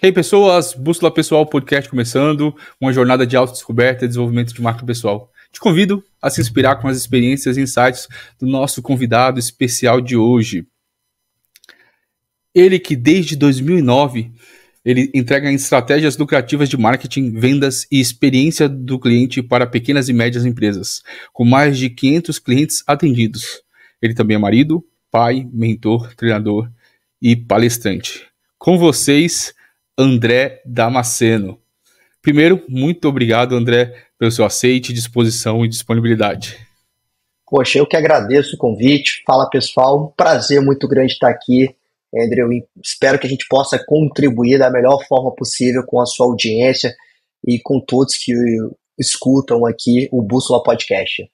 Hey pessoas, Bússola Pessoal Podcast começando, uma jornada de autodescoberta e desenvolvimento de marca pessoal. Te convido a se inspirar com as experiências e insights do nosso convidado especial de hoje. Ele que desde 2009, ele entrega estratégias lucrativas de marketing, vendas e experiência do cliente para pequenas e médias empresas, com mais de 500 clientes atendidos. Ele também é marido, pai, mentor, treinador e palestrante. Com vocês, André Damasceno. Primeiro, muito obrigado, André, pelo seu aceite, disposição e disponibilidade. Poxa, eu que agradeço o convite. Fala, pessoal. Um prazer muito grande estar aqui, André. Eu espero que a gente possa contribuir da melhor forma possível com a sua audiência e com todos que escutam aqui o Bússola Podcast.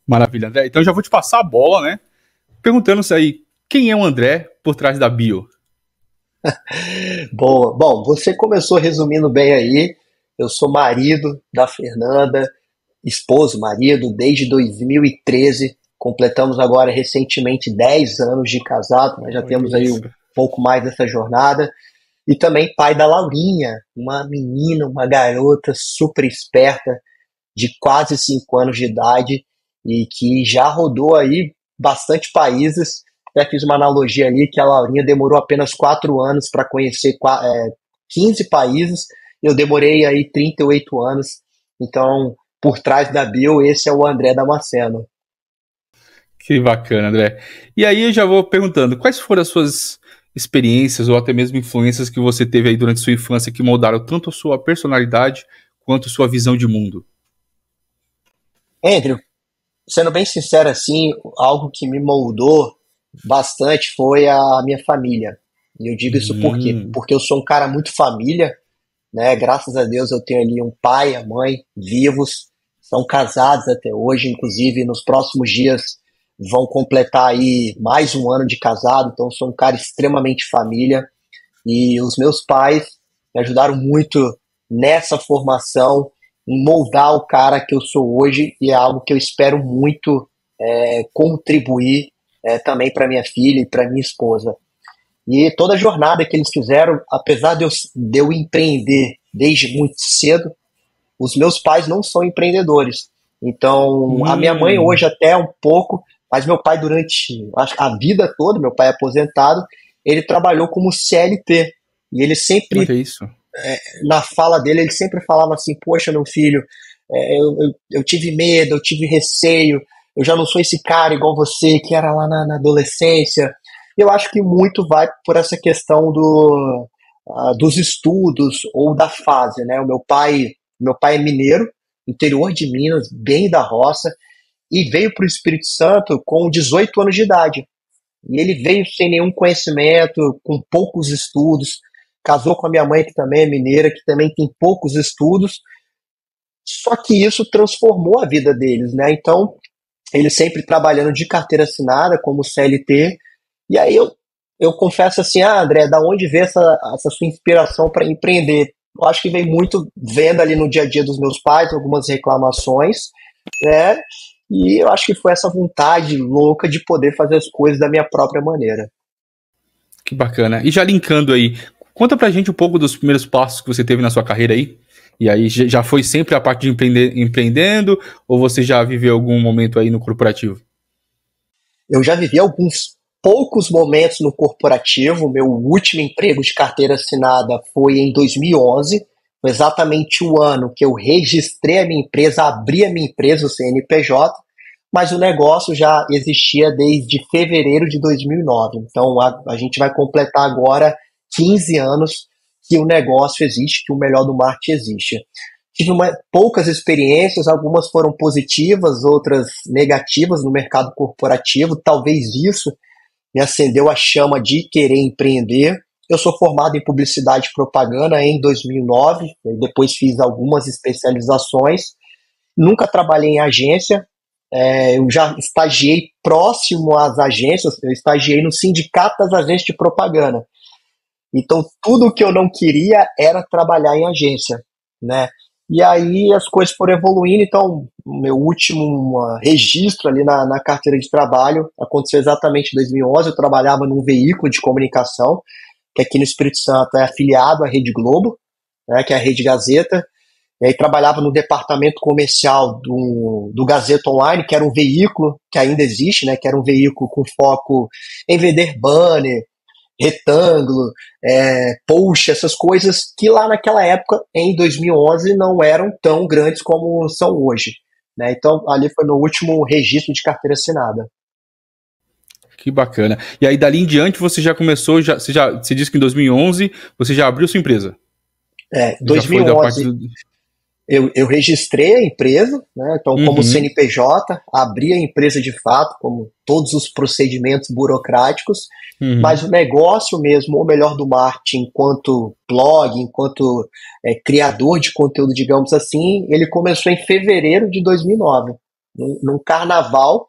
Maravilha, André. Então já vou te passar a bola, né? Perguntando-se aí, quem é o André por trás da bio? Boa. Bom, você começou resumindo bem aí. Eu sou marido da Fernanda, esposo, marido, desde 2013. Completamos agora recentemente 10 anos de casado. Nós já temos aí um pouco mais dessa jornada. E também pai da Laurinha, uma menina, uma garota super esperta, de quase 5 anos de idade e que já rodou aí bastante países. Até fiz uma analogia ali que a Laurinha demorou apenas 4 anos para conhecer 15 países. Eu demorei aí 38 anos. Então, por trás da bio, esse é o André Damasceno. Que bacana, André. E aí eu já vou perguntando, quais foram as suas experiências ou até mesmo influências que você teve aí durante sua infância que moldaram tanto a sua personalidade quanto a sua visão de mundo? Andrew, sendo bem sincero assim, algo que me moldou bastante foi a minha família. E eu digo isso por quê? Porque eu sou um cara muito família, né? Graças a Deus eu tenho ali um pai e a mãe vivos, são casados até hoje, inclusive nos próximos dias vão completar aí mais um ano de casado, então eu sou um cara extremamente família. E os meus pais me ajudaram muito nessa formação, em moldar o cara que eu sou hoje, e é algo que eu espero muito contribuir também para minha filha e para minha esposa. E toda a jornada que eles fizeram, apesar de eu empreender desde muito cedo, os meus pais não são empreendedores. Então, a minha mãe hoje até um pouco, mas meu pai durante a vida toda, meu pai é aposentado, ele trabalhou como CLT. E ele sempre, na fala dele, ele sempre falava assim, poxa, meu filho, eu tive medo, eu tive receio, eu já não sou esse cara igual você, que era lá na adolescência. Eu acho que muito vai por essa questão dos estudos ou da fase, né? O meu pai é mineiro, interior de Minas, bem da roça, e veio para o Espírito Santo com 18 anos de idade. E ele veio sem nenhum conhecimento, com poucos estudos, casou com a minha mãe, que também é mineira, que também tem poucos estudos, só que isso transformou a vida deles, né? Então, ele sempre trabalhando de carteira assinada, como CLT, e aí eu confesso assim, André, da onde veio essa sua inspiração para empreender? Eu acho que vem muito vendo ali no dia a dia dos meus pais, algumas reclamações, né? E eu acho que foi essa vontade louca de poder fazer as coisas da minha própria maneira. Que bacana. E já linkando aí, conta pra gente um pouco dos primeiros passos que você teve na sua carreira aí. E aí, já foi sempre a parte de empreendendo ou você já viveu algum momento aí no corporativo? Eu já vivi alguns poucos momentos no corporativo. Meu último emprego de carteira assinada foi em 2011. Foi exatamente o ano que eu registrei a minha empresa, abri a minha empresa, o CNPJ, mas o negócio já existia desde fevereiro de 2009. Então, a gente vai completar agora 15 anos que o negócio existe, que o melhor do marketing existe. Tive poucas experiências, algumas foram positivas, outras negativas no mercado corporativo. Talvez isso me acendeu a chama de querer empreender. Eu sou formado em publicidade e propaganda em 2009, depois fiz algumas especializações. Nunca trabalhei em agência, eu já estagiei próximo às agências, eu estagiei no sindicato das agências de propaganda. Então, tudo que eu não queria era trabalhar em agência, né? E aí as coisas foram evoluindo, então o meu último registro ali na carteira de trabalho aconteceu exatamente em 2011. Eu trabalhava num veículo de comunicação, que aqui no Espírito Santo é afiliado à Rede Globo, né, que é a Rede Gazeta, e aí trabalhava no departamento comercial do Gazeta Online, que era um veículo que ainda existe, né, que era um veículo com foco em vender banner, retângulo, post, essas coisas que lá naquela época, em 2011, não eram tão grandes como são hoje. Né? Então, ali foi meu último registro de carteira assinada. Que bacana. E aí, dali em diante, você já começou, você disse que em 2011 você já abriu sua empresa. Em 2011, eu registrei a empresa, né? Então, como CNPJ, abri a empresa de fato, como todos os procedimentos burocráticos, mas o negócio mesmo, ou melhor, do marketing, enquanto blog, enquanto criador de conteúdo, digamos assim, ele começou em fevereiro de 2009, num carnaval,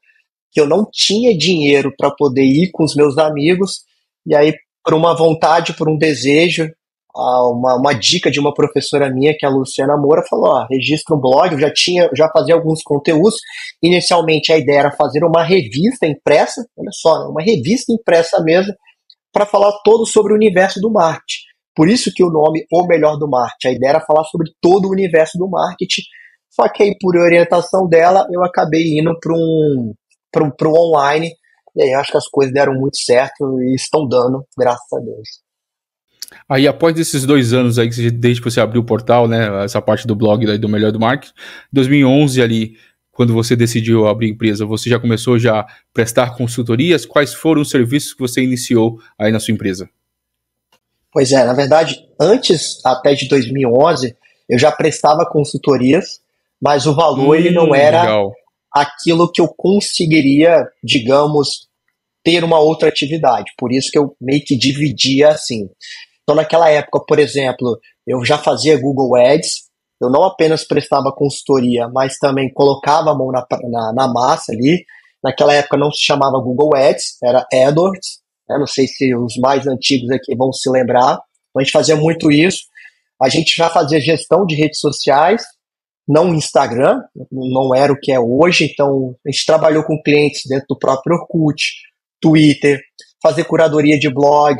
que eu não tinha dinheiro para poder ir com os meus amigos, e aí, por uma vontade, por um desejo, uma dica de uma professora minha, que é a Luciana Moura, falou: ó, registra um blog. Eu já fazia alguns conteúdos. Inicialmente a ideia era fazer uma revista impressa, olha só, uma revista impressa mesmo, para falar todo sobre o universo do marketing. Por isso que o nome O Melhor do Marketing. A ideia era falar sobre todo o universo do marketing. Só que aí, por orientação dela, eu acabei indo para o online. E aí acho que as coisas deram muito certo e estão dando, graças a Deus. Aí, após esses 2 anos aí, desde que você abriu o portal, né, essa parte do blog do Melhor do Marketing, 2011 ali, quando você decidiu abrir a empresa, você já começou a prestar consultorias? Quais foram os serviços que você iniciou aí na sua empresa? Pois é, na verdade, antes até de 2011, eu já prestava consultorias, mas o valor ele não era legal. Aquilo que eu conseguiria, digamos, ter uma outra atividade. Por isso que eu meio que dividia assim. Então, naquela época, por exemplo, eu já fazia Google Ads, eu não apenas prestava consultoria, mas também colocava a mão na massa ali. Naquela época não se chamava Google Ads, era AdWords, né? Não sei se os mais antigos aqui vão se lembrar. Então, a gente fazia muito isso. A gente já fazia gestão de redes sociais, não Instagram, não era o que é hoje. Então, a gente trabalhou com clientes dentro do próprio Orkut, Twitter, fazer curadoria de blog,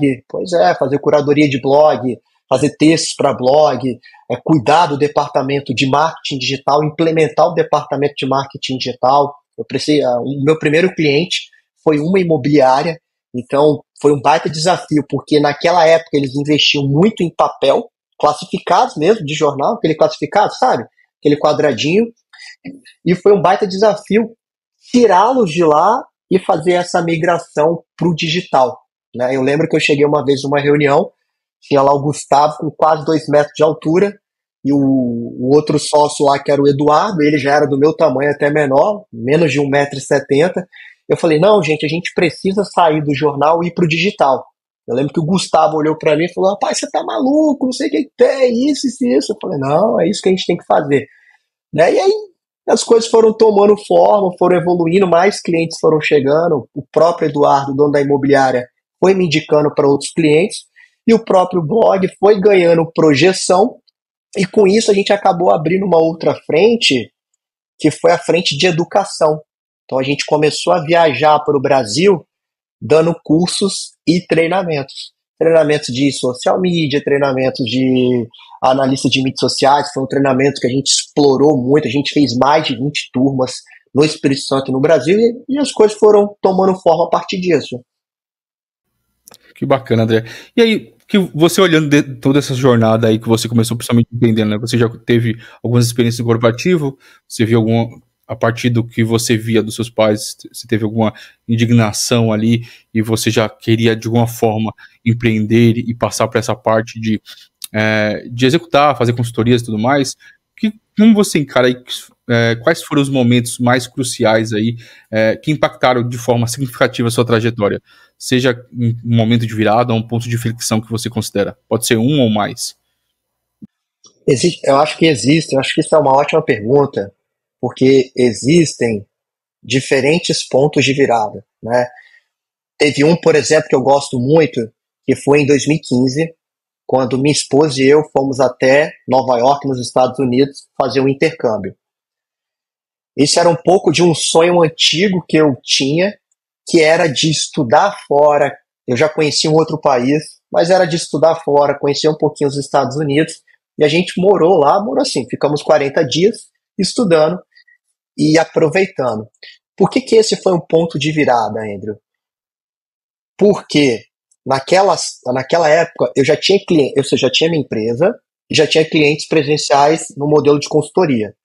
fazer curadoria de blog, fazer textos para blog, cuidar do departamento de marketing digital, implementar o departamento de marketing digital. O meu primeiro cliente foi uma imobiliária, então foi um baita desafio, porque naquela época eles investiam muito em papel, classificados mesmo, de jornal, aquele classificado, sabe? Aquele quadradinho, e foi um baita desafio tirá-los de lá e fazer essa migração para o digital. Né? Eu lembro que eu cheguei uma vez numa reunião, tinha lá o Gustavo com quase 2 metros de altura, e o outro sócio lá, que era o Eduardo, ele já era do meu tamanho, até menor, menos de 1,70 m. Eu falei: não, gente, a gente precisa sair do jornal e ir para o digital. Eu lembro que o Gustavo olhou para mim e falou: rapaz, você tá maluco, não sei o que tem, isso. Eu falei: não, é isso que a gente tem que fazer. Né? E aí as coisas foram tomando forma, foram evoluindo, mais clientes foram chegando, o próprio Eduardo, dono da imobiliária, foi me indicando para outros clientes, e o próprio blog foi ganhando projeção, e com isso a gente acabou abrindo uma outra frente, que foi a frente de educação. Então a gente começou a viajar para o Brasil, dando cursos e treinamentos. Treinamentos de social media, treinamentos de analista de mídias sociais. Foi um treinamento que a gente explorou muito. A gente fez mais de 20 turmas no Espírito Santo e no Brasil, e as coisas foram tomando forma a partir disso. Que bacana, André. E aí, que você olhando toda essa jornada aí que você começou principalmente entendendo, né? Você já teve algumas experiências no corporativo, você viu a partir do que você via dos seus pais, você teve alguma indignação ali e você já queria de alguma forma empreender e passar para essa parte de executar, fazer consultorias e tudo mais. Como você encara aí, quais foram os momentos mais cruciais aí que impactaram de forma significativa a sua trajetória? Seja um momento de virada ou um ponto de inflexão que você considera. Pode ser um ou mais. Eu acho que existe, eu acho que isso é uma ótima pergunta, porque existem diferentes pontos de virada. Né? Teve um, por exemplo, que eu gosto muito, que foi em 2015, quando minha esposa e eu fomos até Nova York, nos Estados Unidos, fazer um intercâmbio. Esse era um pouco de um sonho antigo que eu tinha, que era de estudar fora. Eu já conhecia um outro país, mas era de estudar fora, conhecer um pouquinho os Estados Unidos. E a gente morou lá, morou assim, ficamos 40 dias estudando e aproveitando. Por que que esse foi um ponto de virada, Andrew? Porque naquela época eu já tinha cliente, eu já tinha minha empresa e já tinha clientes presenciais no modelo de consultoria.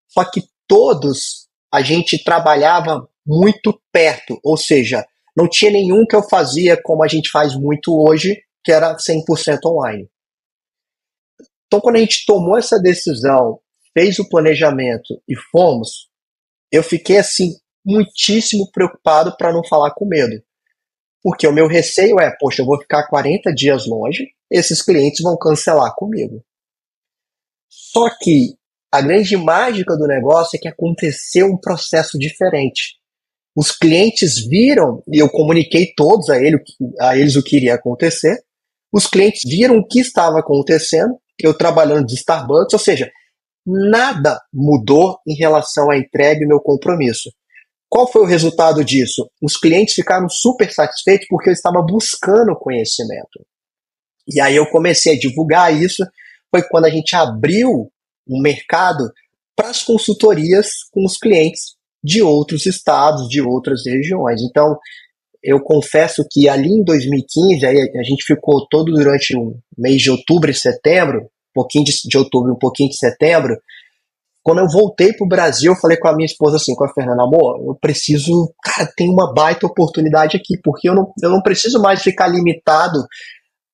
Só que todos a gente trabalhava muito perto, ou seja, não tinha nenhum que eu fazia como a gente faz muito hoje, que era 100% online. Então, quando a gente tomou essa decisão, fez o planejamento e fomos, eu fiquei assim muitíssimo preocupado, para não falar com medo. Porque o meu receio é, poxa, eu vou ficar 40 dias longe, esses clientes vão cancelar comigo. Só que a grande mágica do negócio é que aconteceu um processo diferente. Os clientes viram, e eu comuniquei todos a eles o que iria acontecer, os clientes viram o que estava acontecendo, eu trabalhando de Starbucks, ou seja, nada mudou em relação à entrega e meu compromisso. Qual foi o resultado disso? Os clientes ficaram super satisfeitos porque eu estava buscando conhecimento. E aí eu comecei a divulgar isso, foi quando a gente abriu um mercado para as consultorias com os clientes de outros estados, de outras regiões. Então, eu confesso que ali em 2015, aí a gente ficou todo durante o mês de outubro e setembro, um pouquinho de outubro e um pouquinho de setembro. Quando eu voltei para o Brasil, eu falei com a minha esposa assim, com a Fernanda, amor, eu preciso, cara, tem uma baita oportunidade aqui, porque eu não preciso mais ficar limitado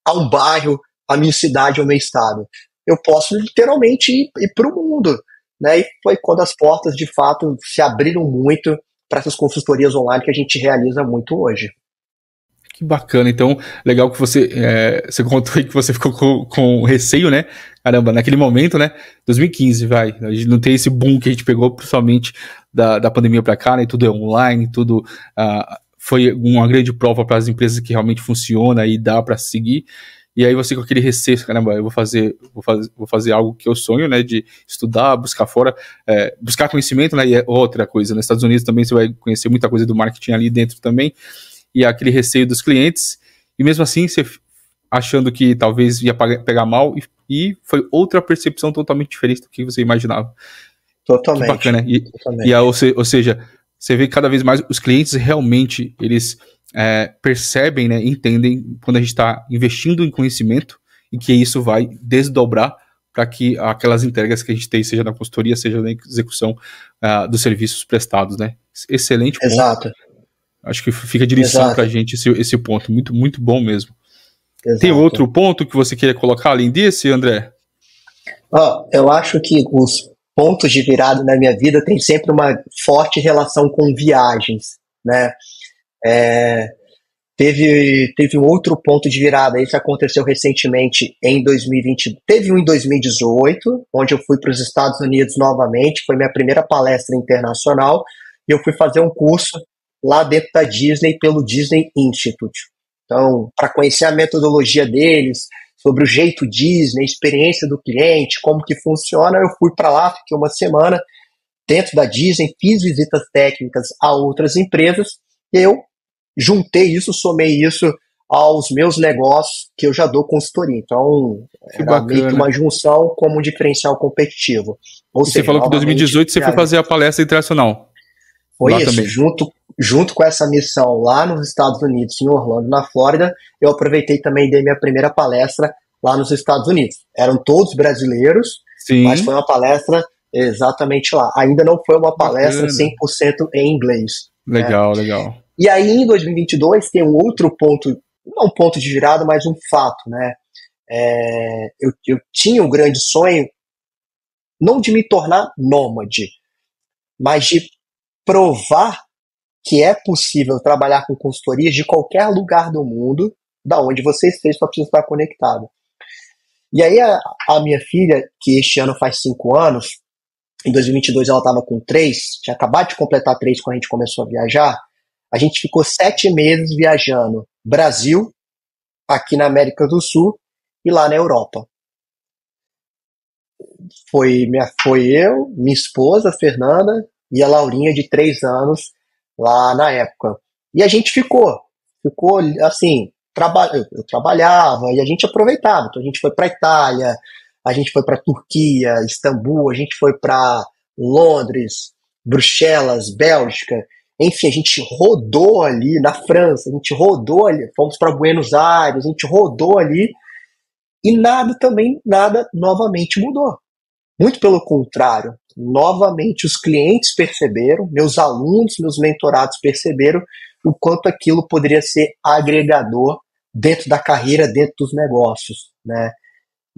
a um bairro, a minha cidade, ao meu estado. Eu posso literalmente ir para o mundo. Né? E foi quando as portas, de fato, se abriram muito para essas consultorias online que a gente realiza muito hoje. Que bacana, então, legal que você contou aí que você ficou com receio, né? Caramba, naquele momento, né? 2015, vai. A gente não tem esse boom que a gente pegou, principalmente da pandemia para cá, né? Tudo é online, tudo foi uma grande prova para as empresas que realmente funciona e dá para seguir. E aí você com aquele receio, caramba, eu vou fazer algo que eu sonho, né? De estudar, buscar fora, buscar conhecimento, né? E é outra coisa. Nos Estados Unidos também você vai conhecer muita coisa do marketing ali dentro também. E aquele receio dos clientes, e mesmo assim você achando que talvez ia pegar mal, e foi outra percepção totalmente diferente do que você imaginava. Totalmente. Que bacana. Totalmente. Ou seja, você vê que cada vez mais os clientes realmente, eles percebem, né, entendem quando a gente está investindo em conhecimento, e que isso vai desdobrar para que aquelas entregas que a gente tem, seja na consultoria, seja na execução dos serviços prestados, né? Excelente ponto. Exato. Acho que fica de lição pra gente esse ponto. Muito, muito bom mesmo. Exato. Tem outro ponto que você queria colocar além desse, André? Eu acho que os pontos de virada na minha vida têm sempre uma forte relação com viagens, né? Teve um outro ponto de virada, isso aconteceu recentemente em 2020, teve um em 2018, onde eu fui para os Estados Unidos novamente, foi minha primeira palestra internacional, e eu fui fazer um curso lá dentro da Disney, pelo Disney Institute. Então, para conhecer a metodologia deles, sobre o jeito Disney, a experiência do cliente, como que funciona, eu fui para lá, fiquei uma semana dentro da Disney, fiz visitas técnicas a outras empresas, e eu juntei isso, somei isso aos meus negócios que eu já dou consultoria. Então, era meio que uma junção como um diferencial competitivo. Ou seja, você falou que em 2018 você foi fazer a palestra internacional. Foi isso, também. Junto com essa missão lá nos Estados Unidos, em Orlando, na Flórida, eu aproveitei também e dei minha primeira palestra lá nos Estados Unidos. Eram todos brasileiros, sim, mas foi uma palestra exatamente lá. Ainda não foi uma palestra 100% em inglês. Legal, né? Legal. E aí, em 2022, tem um outro ponto, não um ponto de virada, mas um fato, né? Eu tinha um grande sonho, não de me tornar nômade, mas de provar que é possível trabalhar com consultorias de qualquer lugar do mundo, da onde você esteja, só precisa estar conectado. E aí a minha filha, que este ano faz 5 anos, em 2022 ela estava com 3, tinha acabado de completar 3 quando a gente começou a viajar, a gente ficou 7 meses viajando Brasil, aqui na América do Sul, e lá na Europa. Foi eu, minha esposa, Fernanda, e a Laurinha, de 3 anos, lá na época. E a gente ficou assim, eu trabalhava e a gente aproveitava. Então a gente foi para Itália, a gente foi para Turquia, Istambul, a gente foi para Londres, Bruxelas, Bélgica. Enfim, a gente rodou ali na França, a gente rodou ali, fomos para Buenos Aires, a gente rodou ali e nada novamente mudou. Muito pelo contrário, novamente os clientes perceberam, meus alunos, meus mentorados perceberam o quanto aquilo poderia ser agregador dentro da carreira, dentro dos negócios, né?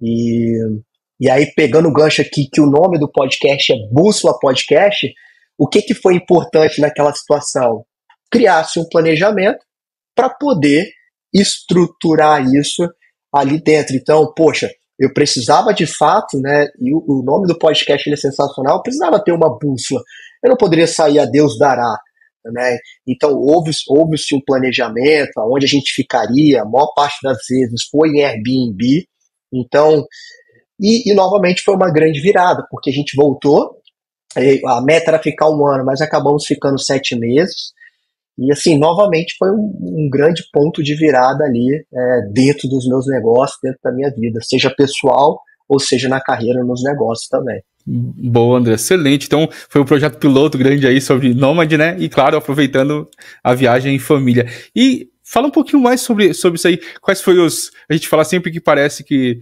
E, e aí, pegando o gancho aqui, que o nome do podcast é Bússola Podcast, o que foi importante naquela situação? Criar-se um planejamento para poder estruturar isso ali dentro. Então, poxa, eu precisava de fato, né? E o nome do podcast ele é sensacional. Eu precisava ter uma bússola. Eu não poderia sair a Deus dará, né? Então houve-se um planejamento, aonde a gente ficaria. A maior parte das vezes foi em Airbnb. Então, e novamente foi uma grande virada, porque a gente voltou. A meta era ficar 1 ano, mas acabamos ficando 7 meses. E assim, novamente foi um grande ponto de virada ali dentro dos meus negócios, dentro da minha vida, seja pessoal ou seja na carreira, nos negócios também. Boa, André, excelente. Então, foi um projeto piloto grande aí sobre Nômade, né? E claro, aproveitando a viagem em família. E fala um pouquinho mais sobre isso aí. Quais foram a gente fala sempre que parece que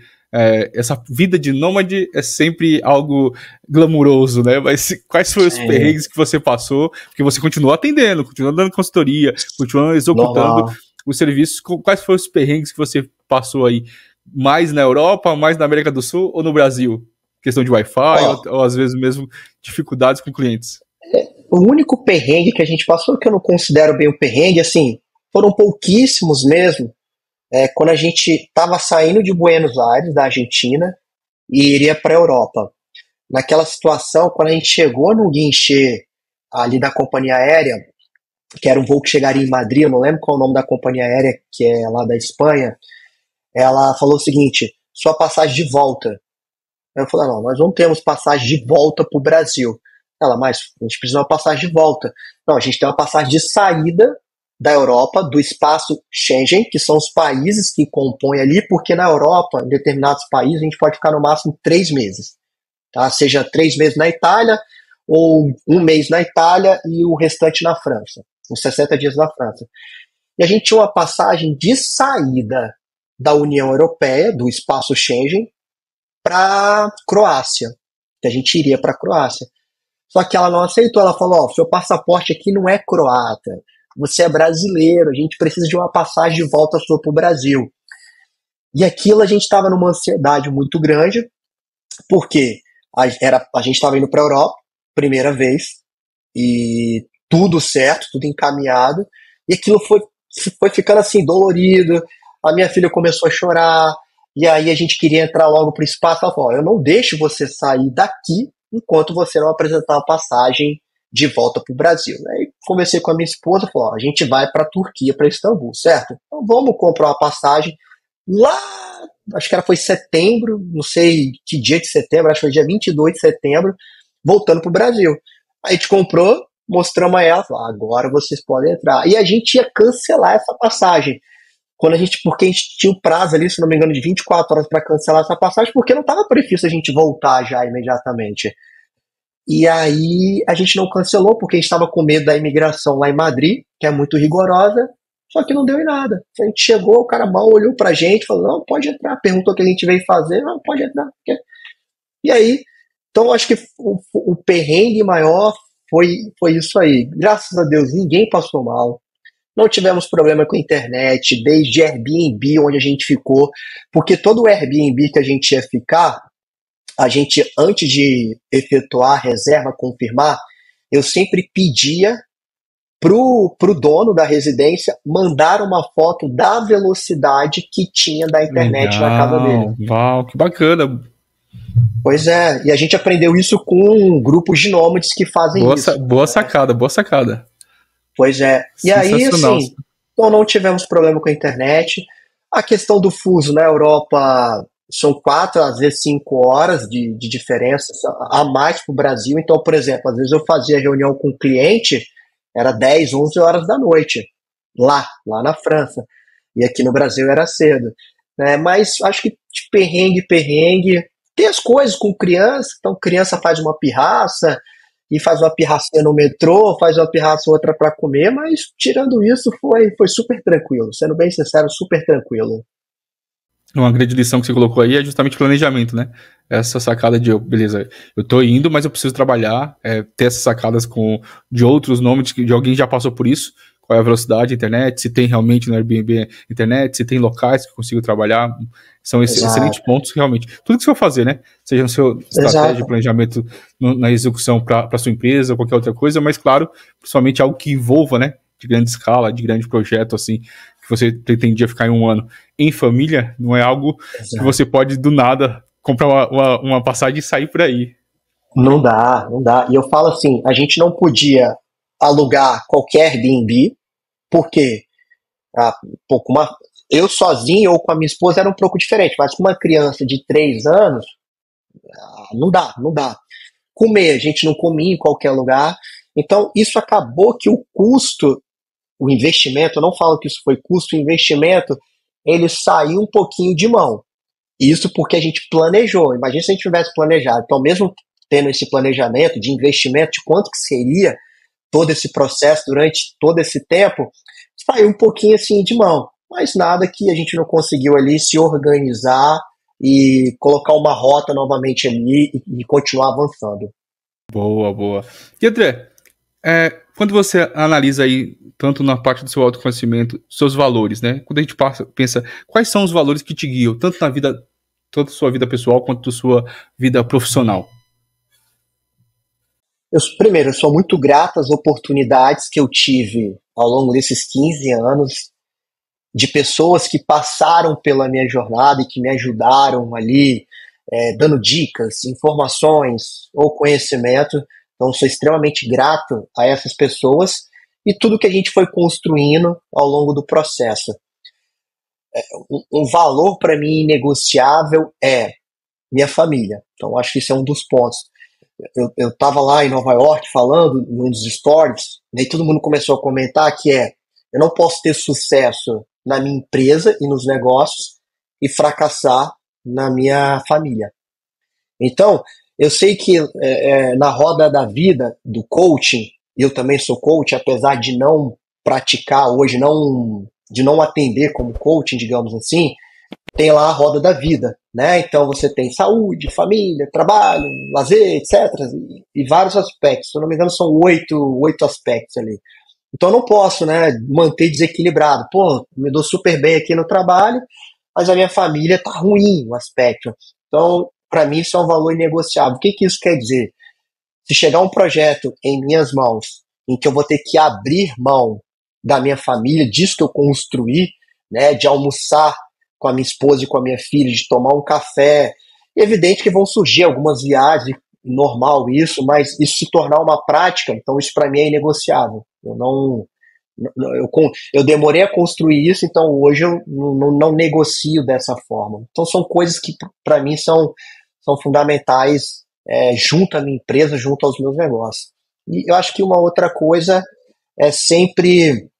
essa vida de nômade é sempre algo glamuroso, né? Mas quais foram os perrengues que você passou? Porque você continuou atendendo, continuou dando consultoria, continuou executando os serviços. Quais foram os perrengues que você passou aí? Mais na Europa, mais na América do Sul ou no Brasil? Questão de Wi-Fi ou às vezes mesmo dificuldades com clientes? O único perrengue que a gente passou, que eu não considero bem um perrengue, assim, foram pouquíssimos mesmo, quando a gente estava saindo de Buenos Aires, da Argentina, e iria para a Europa. Naquela situação, quando a gente chegou no guichê ali da companhia aérea, que era um voo que chegaria em Madrid, eu não lembro qual é o nome da companhia aérea, que é lá da Espanha, ela falou o seguinte: sua passagem de volta. Eu falei: não, nós não temos passagem de volta para o Brasil. Ela: mas a gente precisa de uma passagem de volta. Não, a gente tem uma passagem de saída da Europa, do espaço Schengen, que são os países que compõem ali, porque na Europa, em determinados países, a gente pode ficar no máximo 3 meses. Tá? Seja 3 meses na Itália, ou 1 mês na Itália e o restante na França. Uns 60 dias na França. E a gente tinha uma passagem de saída da União Europeia, do espaço Schengen, para Croácia, que a gente iria para a Croácia. Só que ela não aceitou, ela falou: seu passaporte aqui não é croata, você é brasileiro, a gente precisa de uma passagem de volta sua para o Brasil. E aquilo a gente estava numa ansiedade muito grande, porque a gente estava indo para a Europa, primeira vez, e tudo certo, tudo encaminhado, e aquilo foi ficando assim, dolorido. A minha filha começou a chorar, e aí a gente queria entrar logo para o espaço. Ela falou: eu não deixo você sair daqui enquanto você não apresentar a passagem de volta para o Brasil. Aí conversei com a minha esposa, falou: a gente vai para a Turquia, para Istambul, certo? Então vamos comprar uma passagem lá, acho que foi setembro, não sei que dia de setembro, acho que foi dia 22 de setembro, voltando para o Brasil. Aí a gente comprou, mostramos a ela, falou: agora vocês podem entrar. E a gente ia cancelar essa passagem. Porque a gente tinha um prazo ali, se não me engano, de 24 horas para cancelar essa passagem, porque não estava previsto a gente voltar já imediatamente. E aí a gente não cancelou, porque a gente estava com medo da imigração lá em Madrid, que é muito rigorosa, só que não deu em nada. A gente chegou, o cara mal olhou pra gente, falou: não, pode entrar. Perguntou o que a gente veio fazer, não, pode entrar. E aí, então acho que o perrengue maior foi isso aí. Graças a Deus, ninguém passou mal. Não tivemos problema com a internet, desde Airbnb, onde a gente ficou, porque todo o Airbnb que a gente ia ficar, a gente, antes de efetuar a reserva, confirmar, eu sempre pedia pro dono da residência mandar uma foto da velocidade que tinha da internet na casa dele. Uau, que bacana. Pois é, e a gente aprendeu isso com grupos de nômades que fazem isso. Boa sacada, boa sacada. Pois é. E aí, assim, então não tivemos problema com a internet. A questão do fuso na Europa são 4, às vezes 5 horas de diferença a mais para o Brasil. Então, por exemplo, às vezes eu fazia reunião com o cliente, era 10, 11 horas da noite, lá na França. E aqui no Brasil era cedo. Né? Mas acho que de perrengue. Tem as coisas com criança, então criança faz uma pirraça, e faz uma pirracinha no metrô, faz uma pirraça outra para comer, mas tirando isso foi super tranquilo. Sendo bem sincero, super tranquilo. Uma grande lição que você colocou aí é justamente planejamento, né? Essa sacada de, beleza, eu tô indo, mas eu preciso trabalhar, ter essas sacadas de outros nomes, de alguém que já passou por isso, qual é a velocidade da internet, se tem realmente no Airbnb internet, se tem locais que eu consigo trabalhar, são excelentes pontos, realmente. Tudo que você for fazer, né? Seja no seu estratégia, planejamento na execução para sua empresa, ou qualquer outra coisa, mas claro, principalmente algo que envolva, né? De grande escala, de grande projeto, assim, que você pretendia ficar em um ano em família, não é algo que você pode, do nada, comprar uma passagem e sair por aí. Não dá. E eu falo assim, a gente não podia alugar qualquer Airbnb, porque eu sozinho ou com a minha esposa era um pouco diferente, mas com uma criança de 3 anos, não dá. Comer, a gente não comia em qualquer lugar. Então, isso acabou que o custo, o investimento, eu não falo que isso foi custo, o investimento, ele saiu um pouquinho de mão. Isso porque a gente planejou. Imagina se a gente tivesse planejado. Então, mesmo tendo esse planejamento de investimento, de quanto que seria todo esse processo durante todo esse tempo, saiu um pouquinho assim de mão. Mas nada que a gente não conseguiu ali se organizar e colocar uma rota novamente ali e continuar avançando. Boa. E André, quando você analisa aí, tanto na parte do seu autoconhecimento, seus valores, né? Quando a gente pensa, quais são os valores que te guiam, tanto na vida, tanto sua vida pessoal, quanto sua vida profissional? Primeiro, eu sou muito grato às oportunidades que eu tive ao longo desses 15 anos, de pessoas que passaram pela minha jornada e que me ajudaram ali, dando dicas, informações ou conhecimento. Então, sou extremamente grato a essas pessoas e tudo que a gente foi construindo ao longo do processo. Um valor para mim inegociável é minha família. Então, acho que isso é um dos pontos. Eu estava lá em Nova York falando em um dos stories, e aí todo mundo começou a comentar que eu não posso ter sucesso na minha empresa e nos negócios e fracassar na minha família. Então, eu sei que na roda da vida do coaching, eu também sou coach, apesar de não praticar hoje, de não atender como coaching, digamos assim, tem lá a roda da vida, né? Então você tem saúde, família, trabalho, lazer, etc. E vários aspectos. Se eu não me engano, são oito aspectos ali. Então eu não posso, né, manter desequilibrado. Pô, me dou super bem aqui no trabalho, mas a minha família tá ruim o aspecto. Então, para mim, isso é um valor inegociável. O que isso quer dizer? Se chegar um projeto em minhas mãos, em que eu vou ter que abrir mão da minha família, disso que eu construí, né, de almoçar com a minha esposa e com a minha filha, de tomar um café. É evidente que vão surgir algumas viagens, normal isso, mas isso se tornar uma prática, então isso para mim é inegociável. Eu demorei a construir isso, então hoje eu não negocio dessa forma. Então são coisas que para mim são fundamentais junto à minha empresa, junto aos meus negócios. E eu acho que uma outra coisa é sempre,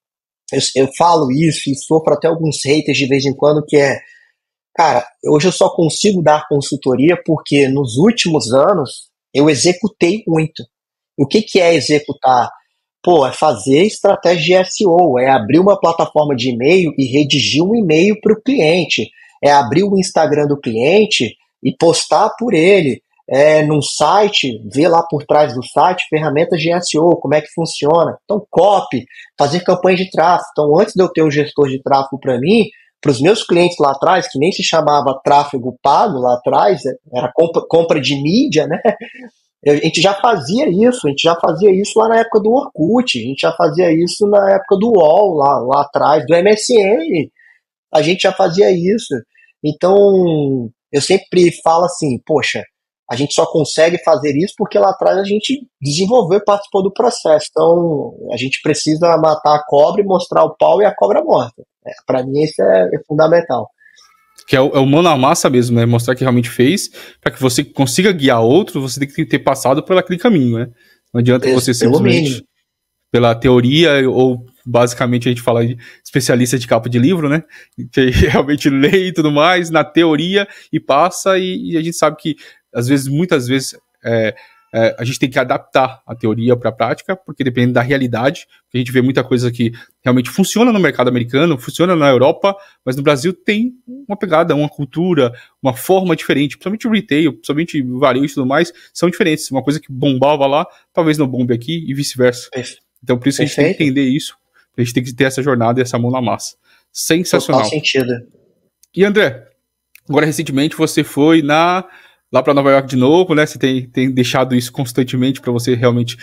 eu falo isso e sofro até alguns haters de vez em quando, que cara, hoje eu só consigo dar consultoria porque nos últimos anos eu executei muito. O que é executar? Pô, é fazer estratégia de SEO, é abrir uma plataforma de e-mail e redigir um e-mail para o cliente, é abrir o Instagram do cliente e postar por ele, num site, ver lá por trás do site ferramentas de SEO, como é que funciona. Então, copy, fazer campanha de tráfego. Então, antes de eu ter um gestor de tráfego para mim, para os meus clientes lá atrás, que nem se chamava tráfego pago lá atrás, era compra de mídia, né? A gente já fazia isso lá na época do Orkut, a gente já fazia isso na época do UOL, lá atrás, do MSN, a gente já fazia isso. Então, eu sempre falo assim, poxa, a gente só consegue fazer isso porque lá atrás a gente desenvolveu e participou do processo. Então, a gente precisa matar a cobra e mostrar o pau e a cobra morta. Para mim, isso é fundamental. Que é o mão na massa mesmo, né? Mostrar que realmente fez, para que você consiga guiar outro, você tem que ter passado por aquele caminho, né? Não adianta você simplesmente pela teoria, ou basicamente a gente fala de especialista de capa de livro, né? Que realmente lê e tudo mais, na teoria, e passa, e a gente sabe que, às vezes, muitas vezes, a gente tem que adaptar a teoria para a prática, porque depende da realidade, a gente vê muita coisa que realmente funciona no mercado americano, funciona na Europa, mas no Brasil tem uma pegada, uma cultura, uma forma diferente, principalmente o retail, principalmente o varejo e tudo mais, são diferentes. Uma coisa que bombava lá, talvez não bombe aqui e vice-versa. Então por isso a gente tem que entender isso, a gente tem que ter essa jornada e essa mão na massa. Sensacional. Total sentido. E André, agora recentemente você foi lá para Nova York de novo, né? Você tem deixado isso constantemente para você realmente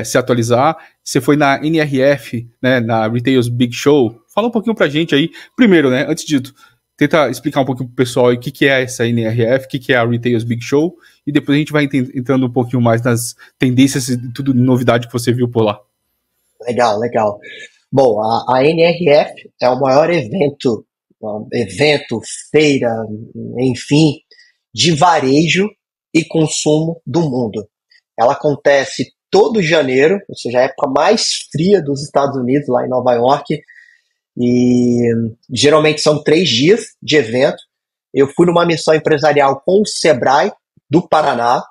se atualizar. Você foi na NRF, né? Na Retail's Big Show. Fala um pouquinho pra gente aí. Primeiro, né? Antes de tudo, tenta explicar um pouquinho pro pessoal aí o que é essa NRF, o que é a Retail's Big Show, e depois a gente vai entrando um pouquinho mais nas tendências e tudo de novidade que você viu por lá. Legal. Bom, a NRF é o maior evento, feira, enfim, de varejo e consumo do mundo. Ela acontece todo janeiro, ou seja, a época mais fria dos Estados Unidos, lá em Nova York, e geralmente são 3 dias de evento. Eu fui numa missão empresarial com o Sebrae do Paraná,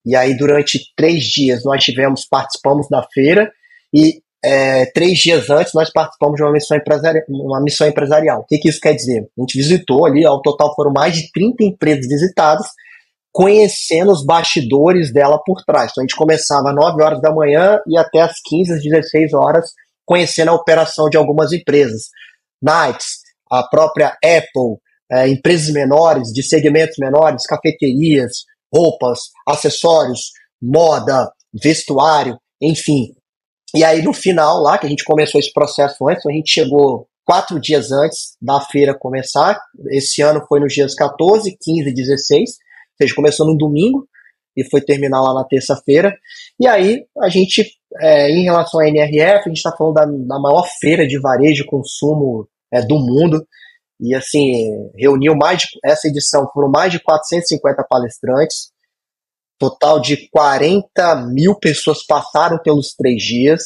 e aí durante 3 dias nós participamos da feira, e 3 dias antes nós participamos de uma missão empresarial. O que isso quer dizer? A gente visitou ali, ao total foram mais de 30 empresas visitadas, conhecendo os bastidores dela por trás. Então a gente começava às 9 horas da manhã e até às 15, às 16 horas, conhecendo a operação de algumas empresas. Nikes, a própria Apple, empresas menores, de segmentos menores, cafeterias, roupas, acessórios, moda, vestuário, enfim. E aí no final lá, que a gente começou esse processo antes, a gente chegou 4 dias antes da feira começar. Esse ano foi nos dias 14, 15 e 16, ou seja, começou no domingo e foi terminar lá na terça-feira. E aí a gente, em relação à NRF, a gente está falando da maior feira de varejo e consumo do mundo. E assim, essa edição foram mais de 450 palestrantes, total de 40 mil pessoas passaram pelos 3 dias.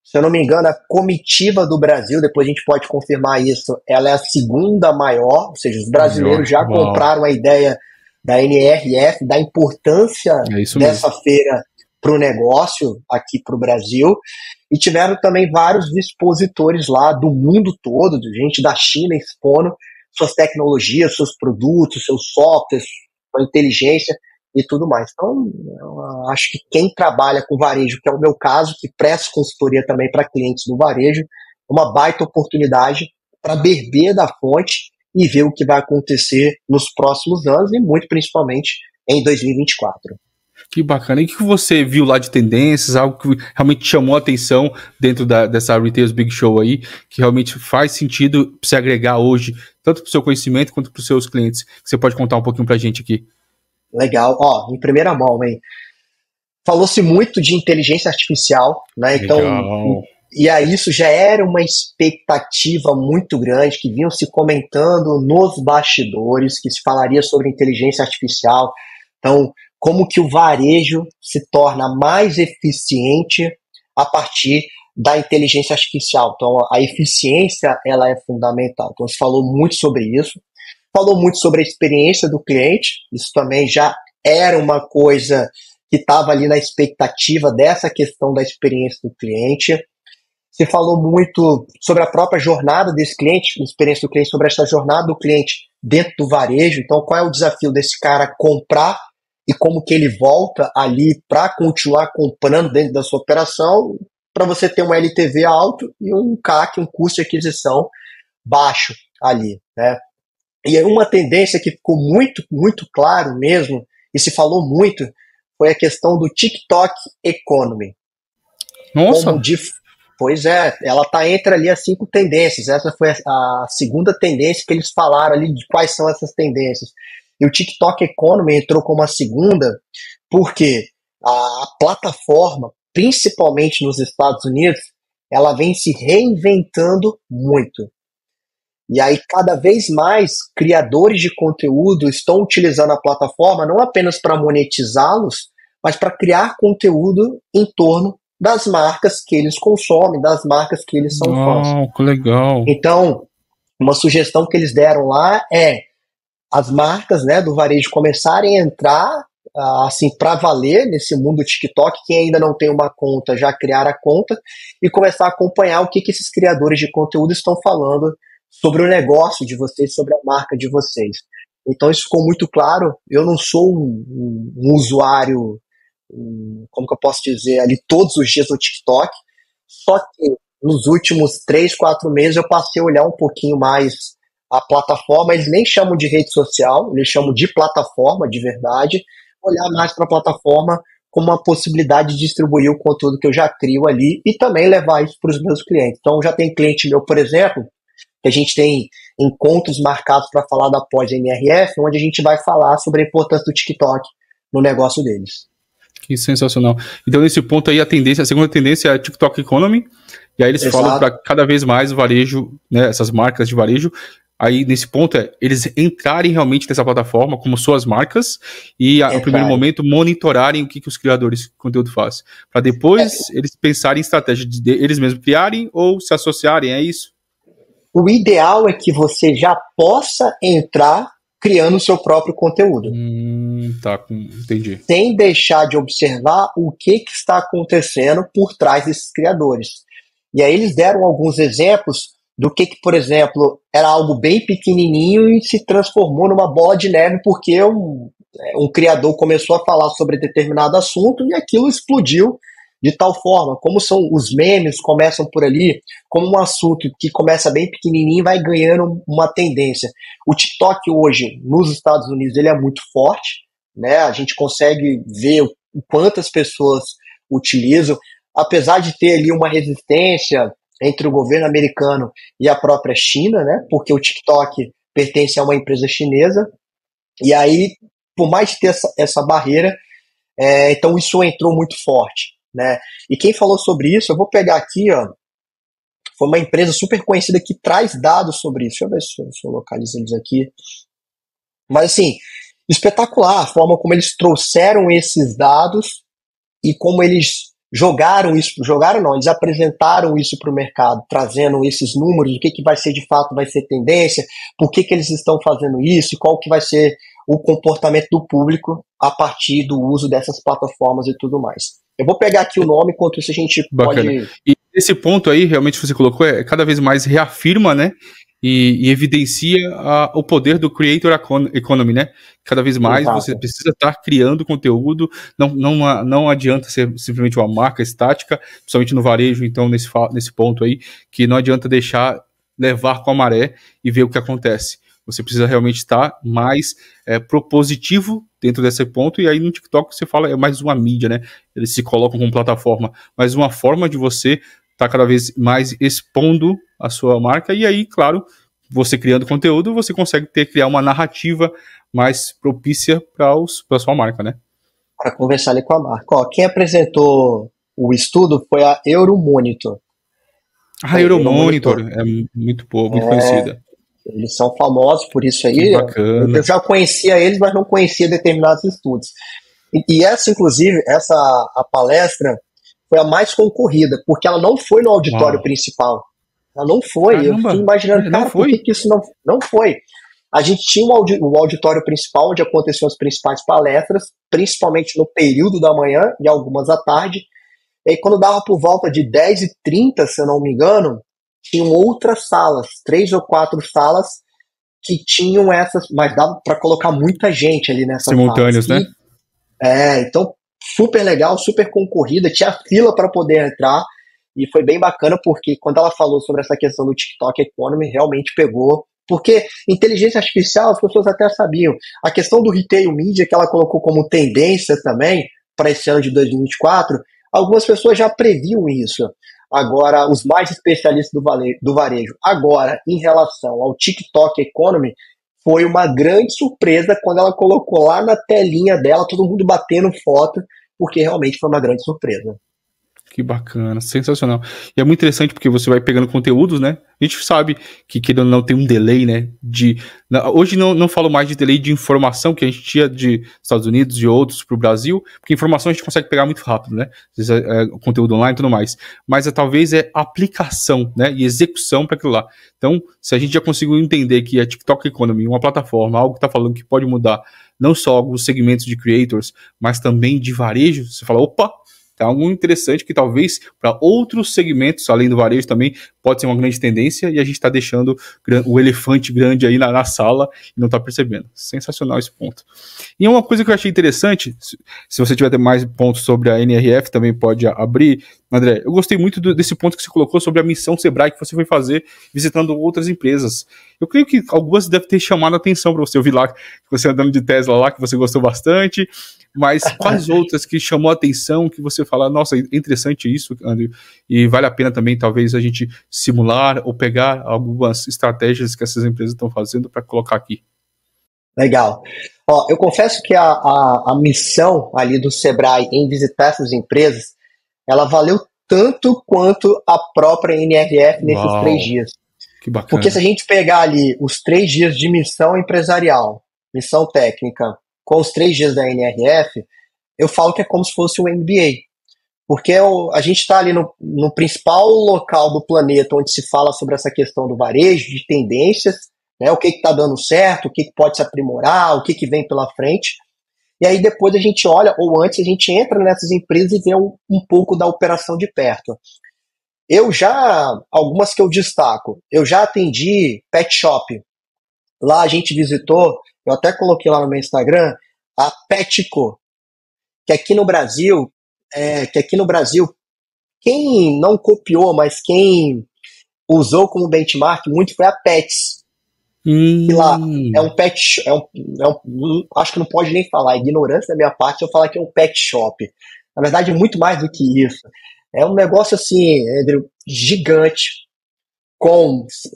Se eu não me engano, a comitiva do Brasil, depois a gente pode confirmar isso, ela é a segunda maior, ou seja, os brasileiros já compraram a ideia da NRF, da importância dessa feira para o negócio aqui para o Brasil, e tiveram também vários expositores lá do mundo todo, gente da China expondo suas tecnologias, seus produtos, seus softwares, sua inteligência e tudo mais. Então, eu acho que quem trabalha com varejo, que é o meu caso, que presta consultoria também para clientes do varejo, é uma baita oportunidade para beber da fonte e ver o que vai acontecer nos próximos anos e muito principalmente em 2024. Que bacana. E o que você viu lá de tendências, algo que realmente chamou a atenção dentro dessa Retail's Big Show aí, que realmente faz sentido se agregar hoje, tanto para o seu conhecimento quanto para os seus clientes? Você pode contar um pouquinho para a gente aqui? Legal. Em primeira mão, hein? Falou-se muito de inteligência artificial, né? Então, e aí isso já era uma expectativa muito grande, que vinham se comentando nos bastidores, que se falaria sobre inteligência artificial. Então, como que o varejo se torna mais eficiente a partir da inteligência artificial. Então, a eficiência, ela é fundamental. Então, se falou muito sobre isso. Falou muito sobre a experiência do cliente. Isso também já era uma coisa que estava ali na expectativa dessa questão da experiência do cliente. Se falou muito sobre a própria jornada desse cliente, a experiência do cliente, sobre essa jornada do cliente dentro do varejo. Então, qual é o desafio desse cara comprar e como que ele volta ali para continuar comprando dentro da sua operação, para você ter um LTV alto e um CAC, um custo de aquisição baixo ali, né? E aí uma tendência que ficou muito, muito claro mesmo, e se falou muito, foi a questão do TikTok Economy. Nossa! Pois é, ela está entre ali as 5 tendências. Essa foi a segunda tendência que eles falaram ali de quais são essas tendências. E o TikTok Economy entrou como a segunda, porque a plataforma, principalmente nos Estados Unidos, ela vem se reinventando muito. E aí, cada vez mais, criadores de conteúdo estão utilizando a plataforma não apenas para monetizá-los, mas para criar conteúdo em torno das marcas que eles consomem, das marcas que eles são fãs. Que legal. Então, uma sugestão que eles deram lá é as marcas, né, do varejo começarem a entrar assim para valer nesse mundo TikTok. Quem ainda não tem uma conta, já criar a conta e começar a acompanhar o que esses criadores de conteúdo estão falando sobre o negócio de vocês, sobre a marca de vocês. Então isso ficou muito claro. Eu não sou um usuário, como que eu posso dizer, ali todos os dias no TikTok, só que nos últimos 3, 4 meses eu passei a olhar um pouquinho mais a plataforma. Eles nem chamam de rede social, eles chamam de plataforma de verdade. Olhar mais para a plataforma como uma possibilidade de distribuir o conteúdo que eu já crio ali e também levar isso para os meus clientes. Então já tem cliente meu, por exemplo, que a gente tem encontros marcados para falar da pós-NRF, onde a gente vai falar sobre a importância do TikTok no negócio deles. Que sensacional. Então, nesse ponto aí, a segunda tendência é a TikTok Economy, e aí eles falam para cada vez mais o varejo, né, essas marcas de varejo, aí nesse ponto eles entrarem realmente nessa plataforma como suas marcas e, no primeiro momento, monitorarem o que os criadores de conteúdo fazem, para depois eles pensarem em estratégia de eles mesmos criarem ou se associarem, é isso? O ideal é que você já possa entrar criando o seu próprio conteúdo. Entendi. Sem deixar de observar o que está acontecendo por trás desses criadores. E aí eles deram alguns exemplos do que, por exemplo, era algo bem pequenininho e se transformou numa bola de neve porque um criador começou a falar sobre determinado assunto e aquilo explodiu de tal forma. Como são os memes, começam por ali, como um assunto que começa bem pequenininho vai ganhando uma tendência. O TikTok hoje, nos Estados Unidos, ele é muito forte, né? A gente consegue ver o quantas pessoas utilizam, apesar de ter ali uma resistência entre o governo americano e a própria China, né? Porque o TikTok pertence a uma empresa chinesa, e aí, por mais de ter essa barreira, então isso entrou muito forte, né? E quem falou sobre isso, eu vou pegar aqui, ó, foi uma empresa super conhecida que traz dados sobre isso. Deixa eu ver se eu localizo eles aqui. Mas assim, espetacular a forma como eles trouxeram esses dados e como eles jogaram isso, eles apresentaram isso para o mercado, trazendo esses números, o que vai ser de fato, vai ser tendência, por que eles estão fazendo isso e qual que vai ser o comportamento do público a partir do uso dessas plataformas e tudo mais. Eu vou pegar aqui o nome, enquanto isso a gente pode... E esse ponto aí, realmente, você colocou, cada vez mais reafirma, né, e evidencia o poder do Creator Economy, né? Cada vez mais você precisa estar criando conteúdo, não adianta ser simplesmente uma marca estática, principalmente no varejo, então, nesse ponto aí, que não adianta deixar levar com a maré e ver o que acontece. Você precisa realmente estar mais propositivo dentro desse ponto, e aí no TikTok você fala, é mais uma mídia, né? Eles se colocam como plataforma, mas uma forma de você estar cada vez mais expondo a sua marca, e aí, claro, você criando conteúdo, você consegue criar uma narrativa mais propícia para a sua marca, né? Para conversar ali com a marca. Ó, quem apresentou o estudo foi a Euromonitor. A Euromonitor é muito boa, muito conhecida. Eles são famosos por isso aí. Que bacana. Eu já conhecia eles, mas não conhecia determinados estudos. E essa, inclusive, a palestra foi a mais concorrida, porque ela não foi no auditório principal. Ela não foi. Caramba, eu fiquei imaginando, cara, por que isso não foi? A gente tinha o auditório principal, onde aconteciam as principais palestras, principalmente no período da manhã e algumas à tarde. E aí, quando dava por volta de 10h30, se eu não me engano, tinham outras salas, 3 ou 4 salas que tinham essas, mas dava para colocar muita gente ali nessas simultâneos, salas. Né? Então, super legal, super concorrida, tinha fila para poder entrar, e foi bem bacana, porque quando ela falou sobre essa questão do TikTok Economy, realmente pegou, porque inteligência artificial, as pessoas até sabiam. A questão do retail media, que ela colocou como tendência também, para esse ano de 2024, algumas pessoas já previam isso. Agora, os mais especialistas do varejo. Agora, em relação ao TikTok Economy, foi uma grande surpresa quando ela colocou lá na telinha dela, todo mundo batendo foto, porque realmente foi uma grande surpresa. Que bacana, sensacional. E é muito interessante porque você vai pegando conteúdos, né? A gente sabe que querendo ou não tem um delay, né? Hoje não falo mais de delay de informação que a gente tinha de Estados Unidos e outros para o Brasil, porque informação a gente consegue pegar muito rápido, né? Às vezes conteúdo online e tudo mais. Mas talvez é aplicação, né? E execução para aquilo lá. Então, se a gente já conseguiu entender que a TikTok Economy, uma plataforma, algo que está falando que pode mudar não só alguns segmentos de creators, mas também de varejo, você fala, opa! Tá algo interessante que talvez para outros segmentos, além do varejo também, pode ser uma grande tendência e a gente está deixando o elefante grande aí na sala e não está percebendo. Sensacional esse ponto. E uma coisa que eu achei interessante, se você tiver mais pontos sobre a NRF, também pode abrir, André, eu gostei muito desse ponto que você colocou sobre a missão Sebrae que você foi fazer visitando outras empresas. Eu creio que algumas devem ter chamado a atenção para você. Eu vi lá que você andando de Tesla lá, que você gostou bastante, mas quais outras que chamou a atenção, que você fala, nossa, é interessante isso, André, e vale a pena também talvez a gente simular ou pegar algumas estratégias que essas empresas estão fazendo para colocar aqui. Legal. Ó, eu confesso que a missão ali do Sebrae em visitar essas empresas, ela valeu tanto quanto a própria NRF nesses Uau, 3 dias. Que bacana. Porque se a gente pegar ali os 3 dias de missão empresarial, missão técnica, com os 3 dias da NRF, eu falo que é como se fosse um MBA. Porque a gente está ali no principal local do planeta onde se fala sobre essa questão do varejo, de tendências, né, o que está dando certo, o que pode se aprimorar, o que vem pela frente. E aí depois a gente olha, ou antes a gente entra nessas empresas e vê um pouco da operação de perto. Algumas que eu destaco, eu já atendi pet shop. Lá a gente visitou, eu até coloquei lá no meu Instagram, a Petco, que aqui no Brasil, quem não copiou, mas quem usou como benchmark muito foi a Pets. Que lá é um pet acho que não pode nem falar, é ignorância da minha parte se eu falar que é um pet shop. Na verdade, é muito mais do que isso. É um negócio assim, Andrew, gigante.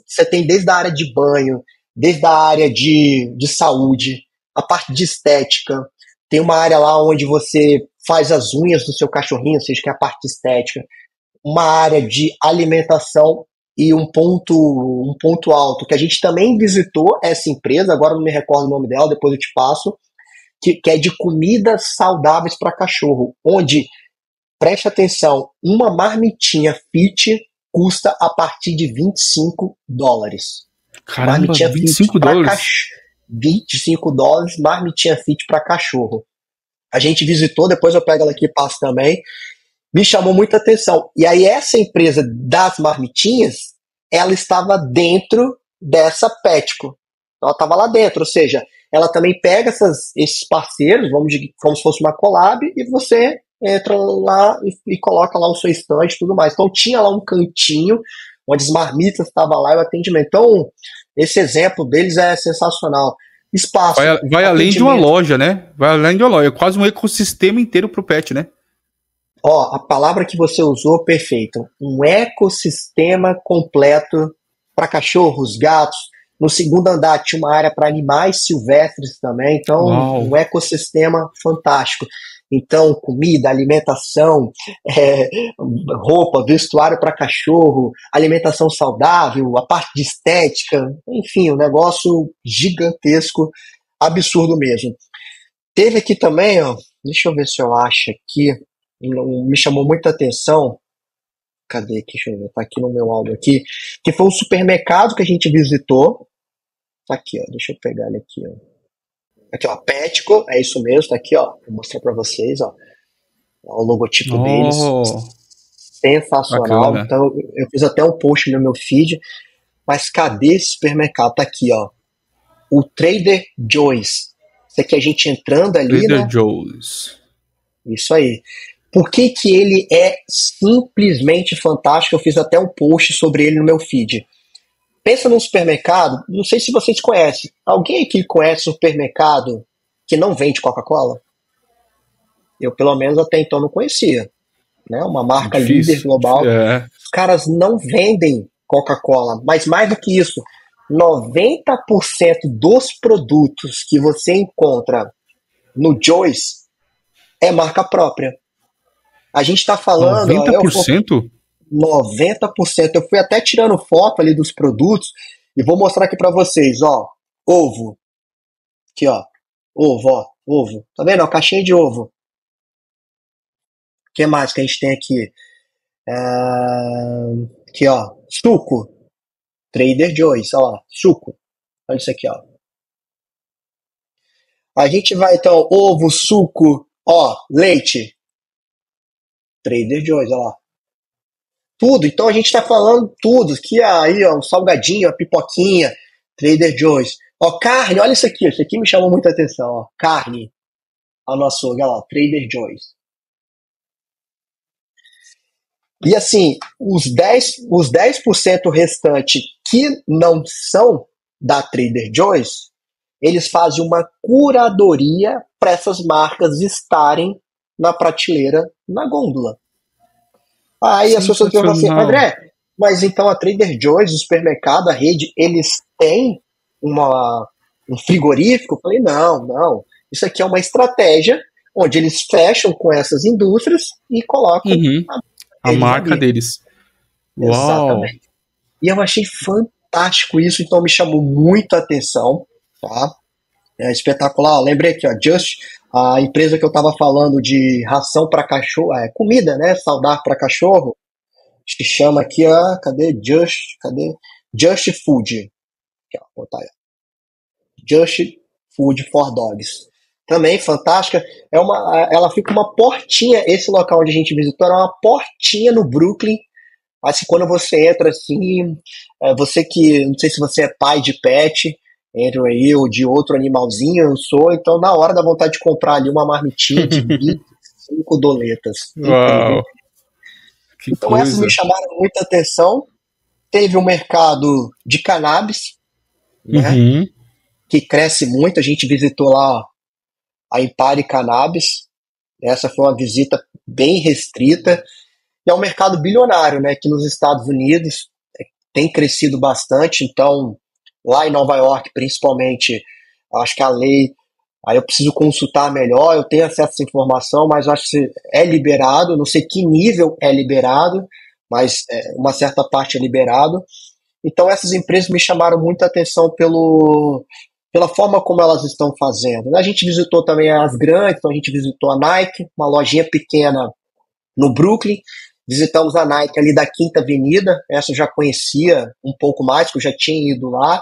Você tem desde a área de banho, desde a área de saúde, a parte de estética. Tem uma área lá onde você faz as unhas do seu cachorrinho, ou seja, que é a parte estética. Uma área de alimentação e um ponto alto, que a gente também visitou essa empresa, agora não me recordo o nome dela, depois eu te passo, que é de comidas saudáveis para cachorro, onde, preste atenção, uma marmitinha fit custa a partir de $25. Caramba, marmitinha $25? $25, marmitinha fit para cachorro. A gente visitou, depois eu pego ela aqui e passo também, me chamou muita atenção. E aí essa empresa das marmitinhas, ela estava dentro dessa Petco. Ela estava lá dentro, ou seja, ela também pega esses parceiros, como se fosse uma collab, e você entra lá e coloca lá o seu stand e tudo mais. Então tinha lá um cantinho onde as marmitas estavam lá e o atendimento. Então, esse exemplo deles é sensacional. Espaço. Vai além de uma loja, né? Vai além de uma loja. É quase um ecossistema inteiro pro pet, né? Ó, a palavra que você usou, perfeito. Um ecossistema completo para cachorros, gatos. No segundo andar tinha uma área para animais silvestres também. Então, um ecossistema fantástico. Então, comida, alimentação, roupa, vestuário para cachorro, alimentação saudável, a parte de estética, enfim, um negócio gigantesco, absurdo mesmo. Teve aqui também, ó, deixa eu ver se eu acho aqui, me chamou muita atenção. Cadê aqui? Deixa eu ver, tá aqui no meu álbum aqui, que foi um supermercado que a gente visitou. Tá aqui, ó, deixa eu pegar ele aqui, ó. Aqui, ó, Petco, é isso mesmo, tá aqui, ó. Vou mostrar pra vocês, ó. O logotipo deles. Sensacional. Bacana. Então, eu fiz até um post no meu feed. Mas cadê esse supermercado? Tá aqui, ó. O Trader Joe's. Isso aqui a gente entrando ali, Trader né? Joe's. Isso aí. Por que ele é simplesmente fantástico? Eu fiz até um post sobre ele no meu feed. Pensa num supermercado, não sei se vocês conhecem. Alguém aqui conhece supermercado que não vende Coca-Cola? Eu, pelo menos, até então não conhecia. Né? Uma marca líder global. Os caras não vendem Coca-Cola, mas mais do que isso, 90% dos produtos que você encontra no Joyce é marca própria. A gente está falando, ó, 90%? 90%. Eu fui até tirando foto ali dos produtos e vou mostrar aqui para vocês, ó. Ovo. Aqui, ó. Ovo, ó. Ovo. Tá vendo? Ó, caixinha de ovo. O que mais que a gente tem aqui? Aqui, ó. Suco. Trader Joe's, ó. Suco. Olha isso aqui, ó. A gente vai, então, ovo, suco, ó, leite. Trader Joe's, ó lá. Tudo. Então a gente tá falando tudo. Aqui, aí, ó, um salgadinho, a pipoquinha. Trader Joe's. Ó, carne, olha isso aqui. Isso aqui me chamou muita atenção, ó. Carne. Ó, no açougue, ó lá. Trader Joe's. E assim, os 10% restante que não são da Trader Joe's, eles fazem uma curadoria para essas marcas estarem na prateleira, na gôndola. Aí as pessoas perguntam assim, André, mas então a Trader Joe's, o supermercado, a rede, eles têm um frigorífico? Eu falei, não. Isso aqui é uma estratégia onde eles fecham com essas indústrias e colocam a marca deles. Uau. Exatamente. E eu achei fantástico isso, então me chamou muito a atenção, tá? É espetacular. Lembrei aqui, ó, Just, a empresa que eu estava falando de ração para cachorro, comida, né, saudável para cachorro, acho que chama aqui, ó, cadê Just Food. Aqui, ó, vou botar aí. Just Food for Dogs. Também fantástica. Ela fica uma portinha. Esse local onde a gente visitou era uma portinha no Brooklyn. Assim, quando você entra assim, você que, não sei se você é pai de pet, entra aí, ou de outro animalzinho, eu sou, então na hora dá vontade de comprar ali uma marmitinha de 25 doletas. Uau. Então coisa. Essas me chamaram muita atenção. Teve um mercado de cannabis, né, que cresce muito. A gente visitou lá a Empire Cannabis. Essa foi uma visita bem restrita. E é um mercado bilionário, né, que nos Estados Unidos tem crescido bastante. Então, lá em Nova York, principalmente, acho que a lei, aí eu preciso consultar melhor, eu tenho acesso a essa informação, mas acho que é liberado, não sei que nível é liberado, mas uma certa parte é liberado. Então, essas empresas me chamaram muita atenção pela forma como elas estão fazendo. A gente visitou também as grandes, então a gente visitou a Nike, uma lojinha pequena no Brooklyn, visitamos a Nike ali da Quinta Avenida, essa eu já conhecia um pouco mais, porque eu já tinha ido lá,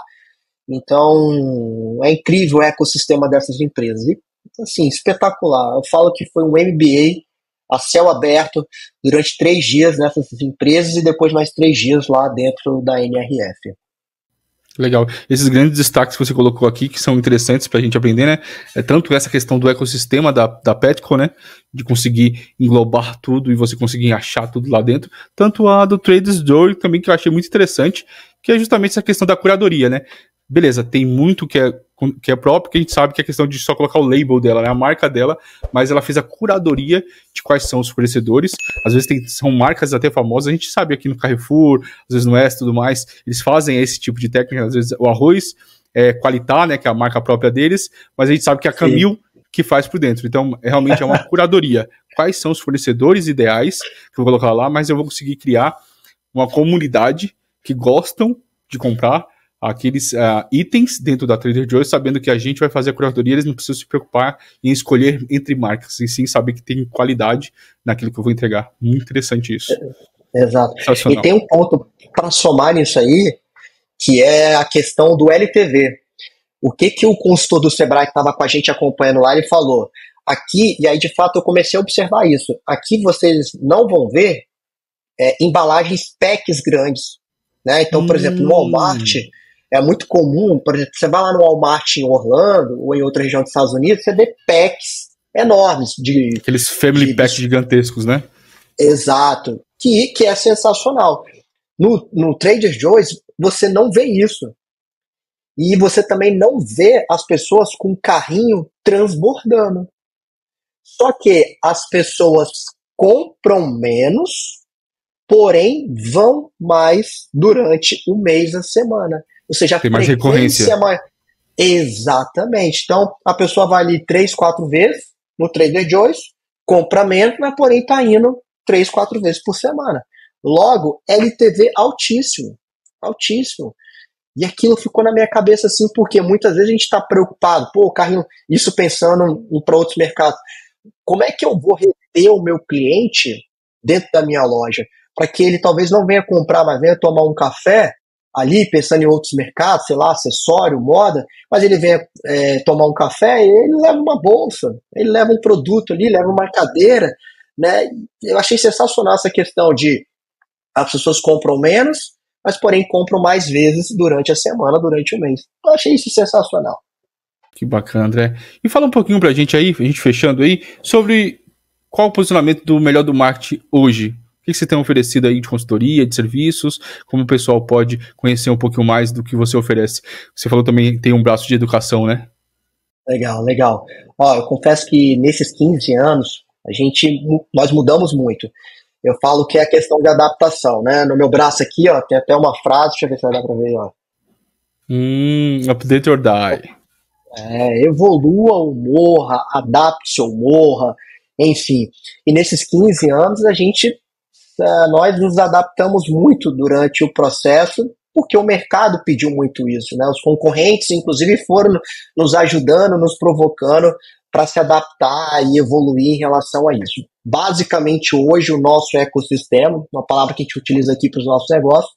então é incrível o ecossistema dessas empresas, e assim, espetacular. Eu falo que foi um MBA a céu aberto durante 3 dias nessas empresas e depois mais 3 dias lá dentro da NRF. Legal. Esses grandes destaques que você colocou aqui, que são interessantes para a gente aprender, né? É tanto essa questão do ecossistema da Petco, né? De conseguir englobar tudo e você conseguir achar tudo lá dentro. Tanto a do Trader Joe's também, que eu achei muito interessante, que é justamente essa questão da curadoria, né? Beleza, tem muito que é próprio, que a gente sabe que é a questão de só colocar o label dela, né, a marca dela, mas ela fez a curadoria de quais são os fornecedores. Às vezes são marcas até famosas, a gente sabe aqui no Carrefour, às vezes no Oeste e tudo mais, eles fazem esse tipo de técnica, às vezes o arroz é Qualitá, né, que é a marca própria deles, mas a gente sabe que é a Camil que faz por dentro. Então, realmente é uma curadoria. Quais são os fornecedores ideais, que eu vou colocar lá, mas eu vou conseguir criar uma comunidade que gostam de comprar aqueles itens dentro da Trader Joe's, sabendo que a gente vai fazer a curadoria, eles não precisam se preocupar em escolher entre marcas, e sim saber que tem qualidade naquilo que eu vou entregar. Muito interessante isso. Exato. E tem um ponto para somar nisso aí, que é a questão do LTV. O que o consultor do Sebrae que estava com a gente acompanhando lá, ele falou, aqui, e aí de fato eu comecei a observar isso, aqui vocês não vão ver embalagens packs grandes, né? Então, por exemplo, no Walmart, é muito comum, por exemplo, você vai lá no Walmart em Orlando ou em outra região dos Estados Unidos, você vê packs enormes. Aqueles family packs gigantescos, né? Exato. Que é sensacional. No Trader Joe's, você não vê isso. E você também não vê as pessoas com carrinho transbordando. Só que as pessoas compram menos, porém vão mais durante o mês, a semana. Ou seja, a Tem mais recorrência. frequência é maior. Exatamente. Então, a pessoa vai ali 3, 4 vezes no Trader Joe's, compra menos, mas porém está indo 3, 4 vezes por semana. Logo, LTV altíssimo. Altíssimo. E aquilo ficou na minha cabeça assim, porque muitas vezes a gente está preocupado, pô, o carrinho, isso pensando para outros mercados, como é que eu vou reter o meu cliente dentro da minha loja? Para que ele talvez não venha comprar, mas venha tomar um café ali, pensando em outros mercados, sei lá, acessório, moda, mas ele venha tomar um café e ele leva uma bolsa, ele leva um produto ali, leva uma cadeira, né? Eu achei sensacional essa questão de as pessoas compram menos, mas porém compram mais vezes durante a semana, durante o mês. Eu achei isso sensacional. Que bacana, André. E fala um pouquinho pra gente aí, a gente fechando aí, sobre qual o posicionamento do melhor do marketing hoje. O que você tem oferecido aí de consultoria, de serviços? Como o pessoal pode conhecer um pouquinho mais do que você oferece? Você falou também que tem um braço de educação, né? Legal, legal. Ó, eu confesso que nesses 15 anos, nós mudamos muito. Eu falo que é a questão de adaptação, né? No meu braço aqui, ó, tem até uma frase, deixa eu ver se vai dar pra ver, ó. Update or die. Evolua ou morra, adapte-se ou morra, enfim. E nesses 15 anos, nós nos adaptamos muito durante o processo, porque o mercado pediu muito isso, né? Os concorrentes, inclusive, foram nos ajudando, nos provocando para se adaptar e evoluir em relação a isso. Basicamente, hoje, o nosso ecossistema, uma palavra que a gente utiliza aqui para os nossos negócios,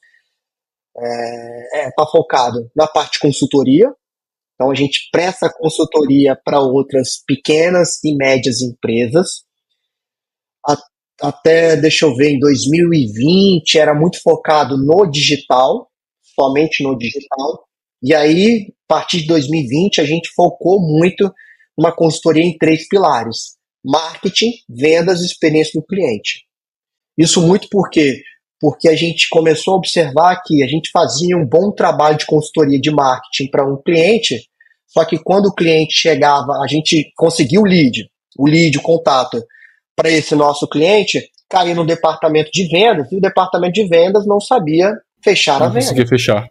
está focado na parte de consultoria. Então, a gente presta consultoria para outras pequenas e médias empresas. Até, deixa eu ver, em 2020 era muito focado no digital, somente no digital. E aí, a partir de 2020, a gente focou muito numa consultoria em 3 pilares: marketing, vendas e experiência do cliente. Isso muito porque a gente começou a observar que a gente fazia um bom trabalho de consultoria de marketing para um cliente, só que quando o cliente chegava, a gente conseguia o contato para esse nosso cliente, caía no departamento de vendas, e o departamento de vendas não sabia fechar a venda. Não conseguia fechar.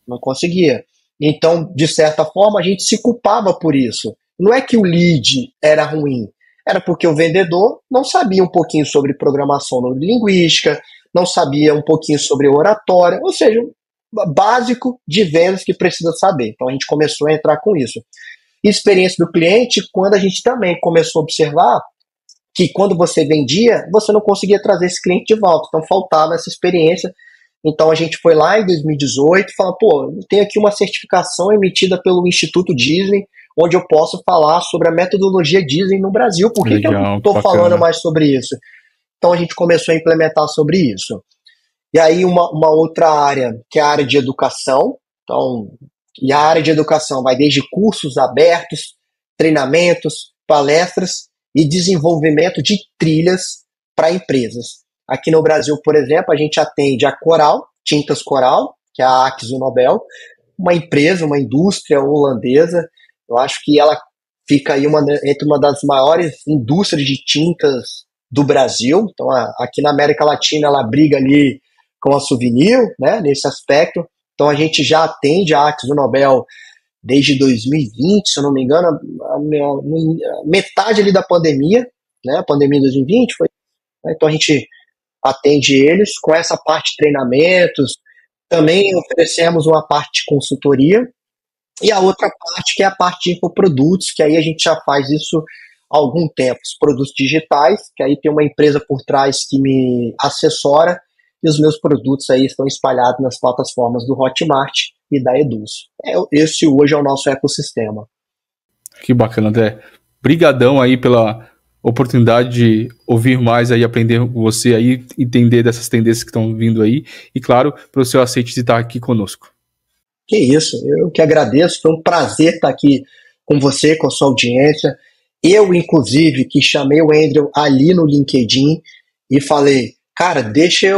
Não conseguia. Então, de certa forma, a gente se culpava por isso. Não é que o lead era ruim, era porque o vendedor não sabia um pouquinho sobre programação neurolinguística, não sabia um pouquinho sobre oratória, ou seja, básico de vendas que precisa saber. Então a gente começou a entrar com isso. Experiência do cliente, quando a gente também começou a observar que quando você vendia, você não conseguia trazer esse cliente de volta, então faltava essa experiência. Então a gente foi lá em 2018 e falou, pô, eu tenho aqui uma certificação emitida pelo Instituto Disney, onde eu posso falar sobre a metodologia Disney no Brasil. Por que eu não estou falando mais sobre isso? Então a gente começou a implementar sobre isso. E aí uma outra área, que é a área de educação. Então, e a área de educação vai desde cursos abertos, treinamentos, palestras e desenvolvimento de trilhas para empresas. Aqui no Brasil, por exemplo, a gente atende a Coral, Tintas Coral, que é a Akzo Nobel, uma empresa, uma indústria holandesa. Eu acho que ela fica aí entre uma das maiores indústrias de tintas do Brasil. Então, aqui na América Latina, ela briga ali com a Souvenir, né, nesse aspecto. Então, a gente já atende a Akzo Nobel desde 2020, se eu não me engano, a metade ali da pandemia, né, a pandemia de 2020 foi. Então, a gente atende eles com essa parte de treinamentos. Também oferecemos uma parte de consultoria. E a outra parte, que é a parte de infoprodutos, que aí a gente já faz isso há algum tempo. Os produtos digitais, que aí tem uma empresa por trás que me assessora, e os meus produtos aí estão espalhados nas plataformas do Hotmart e da Eduz. Esse hoje é o nosso ecossistema. Que bacana, André. Brigadão aí pela oportunidade de ouvir mais aí, aprender com você aí, entender dessas tendências que estão vindo aí, e claro, pelo seu aceite de estar aqui conosco. Que isso, eu que agradeço, foi um prazer estar aqui com você, com a sua audiência. Eu, inclusive, que chamei o Andrew ali no LinkedIn e falei, cara, deixa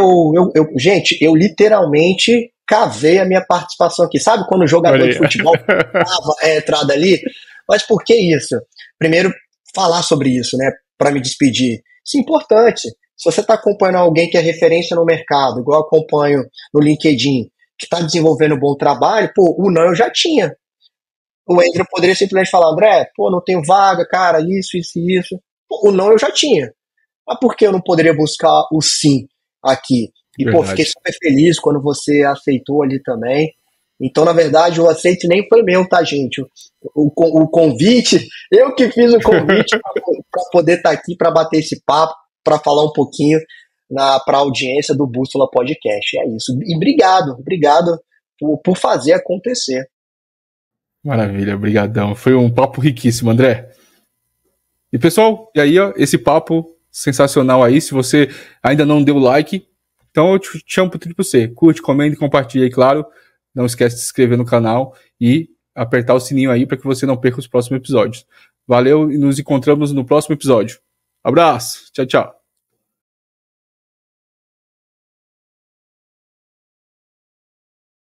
gente, eu literalmente cavei a minha participação aqui. Sabe quando o jogador de futebol cava a entrada ali? Mas por que isso? Primeiro, falar sobre isso, né, para me despedir. Isso é importante. Se você está acompanhando alguém que é referência no mercado, igual eu acompanho no LinkedIn, que está desenvolvendo um bom trabalho, pô, o não eu já tinha. O Andrew poderia simplesmente falar, André, pô, não tenho vaga, cara, isso. Pô, o não eu já tinha. Mas por que eu não poderia buscar o sim aqui? E, pô, fiquei super feliz quando você aceitou ali também. Então, na verdade, o aceite nem foi meu, tá, gente? O convite, eu que fiz o convite para poder estar aqui, para bater esse papo, para falar um pouquinho para a audiência do Bússola Podcast. É isso. E obrigado por fazer acontecer. Maravilha, brigadão. Foi um papo riquíssimo, André. E pessoal, e aí, ó, esse papo sensacional aí. Se você ainda não deu like, então eu te chamo para você. Curte, comenta e compartilha aí, claro. Não esquece de se inscrever no canal e apertar o sininho aí para que você não perca os próximos episódios. Valeu e nos encontramos no próximo episódio. Abraço, tchau, tchau.